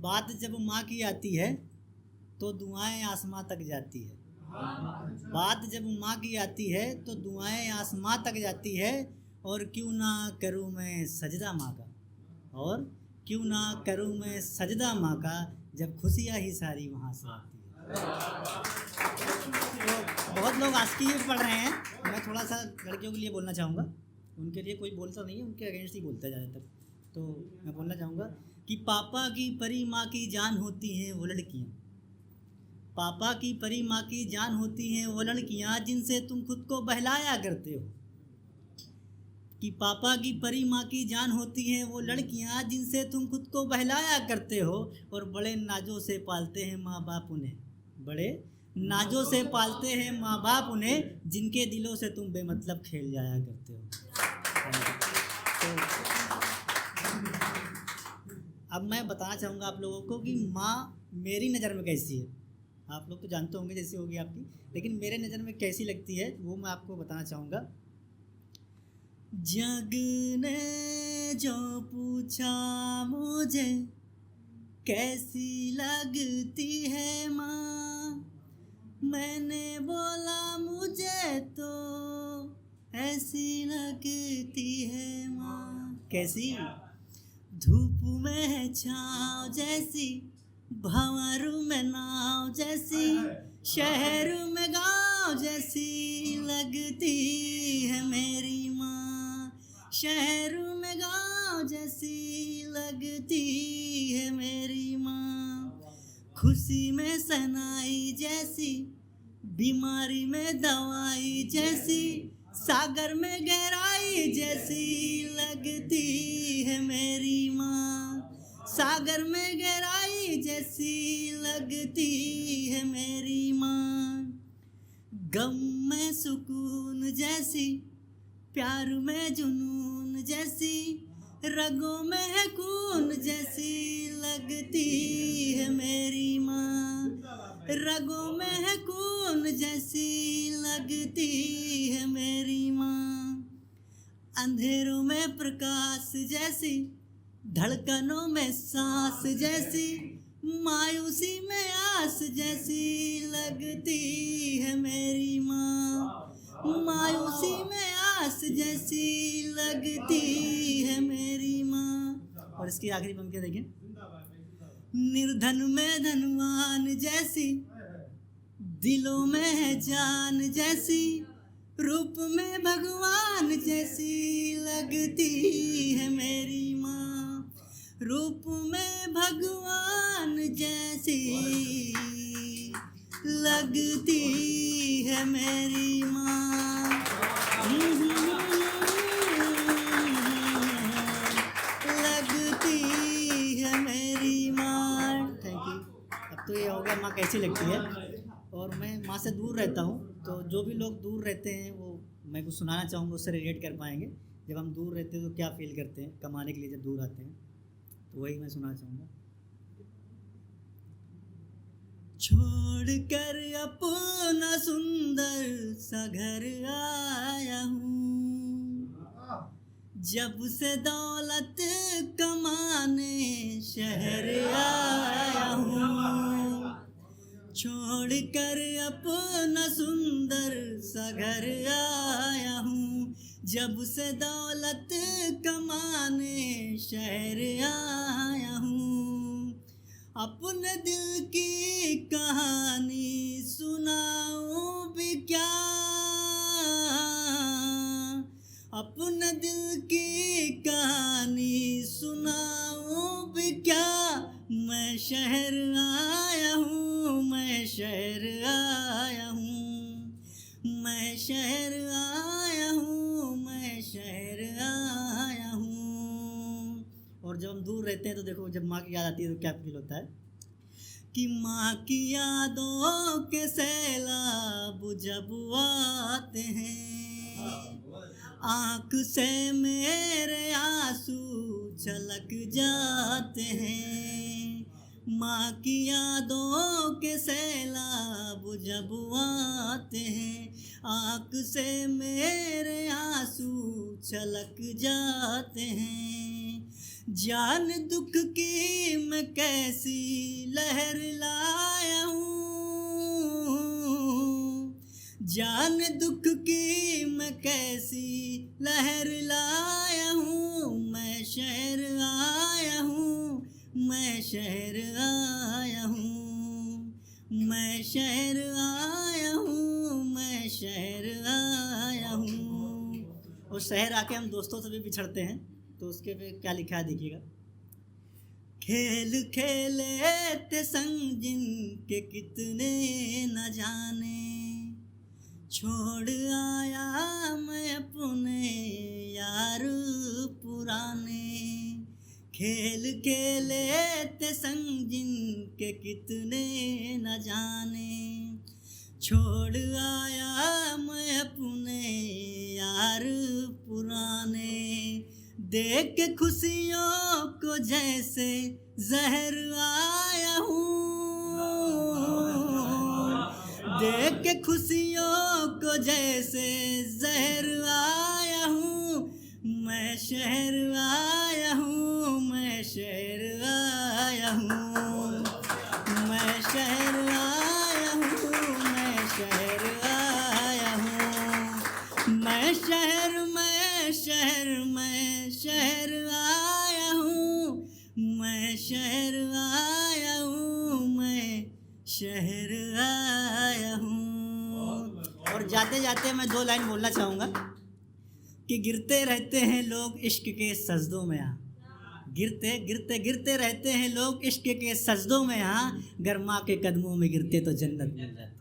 बात जब माँ की आती है तो दुआएं आसमां तक जाती है। बात जब माँ की आती है तो दुआएं आसमां तक जाती है। और क्यों ना करूँ मैं सजदा माँ का, और क्यों ना करूँ मैं सजदा माँ का, जब खुशियाँ ही सारी वहाँ से आती है। तो बहुत लोग आशिकी भी पढ़ रहे हैं, मैं थोड़ा सा लड़कियों के लिए बोलना चाहूँगा। उनके लिए कोई बोलता नहीं है, उनके अगेंस्ट ही बोलता है ज़्यादातर। तो मैं बोलना चाहूँगा कि पापा की परी माँ की जान होती हैं वो लड़कियाँ, पापा की परी माँ की जान होती हैं वो लड़कियाँ, जिनसे तुम खुद को बहलाया करते हो। कि पापा की परी माँ की जान होती हैं वो लड़कियाँ, जिनसे तुम खुद को बहलाया करते हो। और बड़े नाजों से पालते हैं माँ बाप उन्हें, बड़े नाजों से पालते हैं माँ बाप उन्हें, जिनके दिलों से तुम बेमतलब खेल जाया करते हो। तो अब मैं बताना चाहूँगा आप लोगों को कि माँ मेरी नज़र में कैसी है। आप लोग तो जानते होंगे जैसी होगी आपकी, लेकिन मेरे नज़र में कैसी लगती है वो मैं आपको बताना चाहूँगा। जग ने जो पूछा मुझे कैसी लगती है माँ, मैंने बोला मुझे तो ऐसी लगती है माँ। कैसी? धूप में छाँव जैसी, भंवर में नाव जैसी, शहर में गाँव जैसी लगती है मेरी माँ। शहर में गाँव जैसी लगती है मेरी माँ। खुशी में सनाई जैसी, बीमारी में दवाई जैसी, सागर में गहराई जैसी लगती है मेरी माँ। सागर में गहराई जैसी लगती है मेरी माँ। गम में सुकून जैसी, प्यार में जुनून जैसी, रगों में है खून जैसी लगती है मेरी माँ। रगों में है खून जैसी लगती है मेरी माँ। अंधेरों में प्रकाश जैसी, धड़कनों में सांस जैसी, मायूसी में आस जैसी लगती है मेरी माँ। मायूसी में आस जैसी लगती है मेरी माँ। और इसकी आखिरी पंक्ति देखें। निर्धन में धनवान जैसी, दिलों में है जान जैसी, रूप में भगवान जैसी लगती है मेरी माँ। रूप में भगवान जैसी लगती है मेरी माँ। लगती है मेरी माँ। Thank you. अब तो ये हो गया माँ कैसी लगती है। और मैं माँ से दूर रहता हूँ, तो जो भी लोग दूर रहते हैं वो मैं कुछ सुनाना चाहूँगा, उससे रिलेट कर पाएंगे। जब हम दूर रहते हैं तो क्या फील करते हैं कमाने के लिए जब दूर आते हैं, तो वही मैं सुनाना चाहूँगा। छोड़ कर अपना सुंदर सा घर आया हूँ, जब से दौलत कमाने शहर आया हूँ। छोड़ कर अपना सुंदर सा घर आया हूँ, जब से दौलत कमाने शहर आया हूँ। अपने दिल की कहानी सुनाऊं भी क्या, अपने दिल की कहानी सुनाऊं भी क्या। मैं शहर आया हूँ, मैं शहर आया हूँ, मैं शहर आया हूँ, मैं शहर आया हूँ। और जब हम दूर रहते हैं तो देखो, जब माँ की याद आती है तो क्या फील होता है कि माँ की यादों के सैलाब जब आते हैं, आँख से मेरे आंसू छलक जाते हैं। माँ की यादों के सैलाब जब आते हैं, आँख से मेरे आंसू छलक जाते हैं। जान दुख की मैं कैसी लहर लाया हूँ, जान दुख की मैं कैसी लहर लाया हूँ, मैं शहर आया हूँ, मैं शहर आया हूँ, मैं शहर आया हूँ, मैं शहर आया हूँ। और शहर आके हम दोस्तों से भी बिछड़ते हैं, तो उसके पे क्या लिखा है देखिएगा। खेल खेले थे संग जिनके कितने न जाने, छोड़ आया मैं अपने यार पुराने। खेल खेले थे संग जिनके कितने न जाने, छोड़ आया मैं अपने यार पुराने। देख के खुशियों को जैसे जहर आया हूँ, देख के खुशियों को जैसे जहर आया हूँ, मैं शहर आया हूँ, मैं शहर आया हूँ, मैं शहर आया हूँ, मैं शहर आया हूँ, मैं शहर मैं शहर मैं शहर आया हूँ, मैं शहर आया हूँ, मैं शहर आया हूँ। और जाते जाते मैं 2 लाइन बोलना चाहूँगा कि गिरते रहते हैं लोग इश्क के सजदों में, यहाँ गिरते गिरते गिरते रहते हैं लोग इश्क के सजदों में, यहाँ गरमा के कदमों में गिरते तो जन्नत मिल जाती।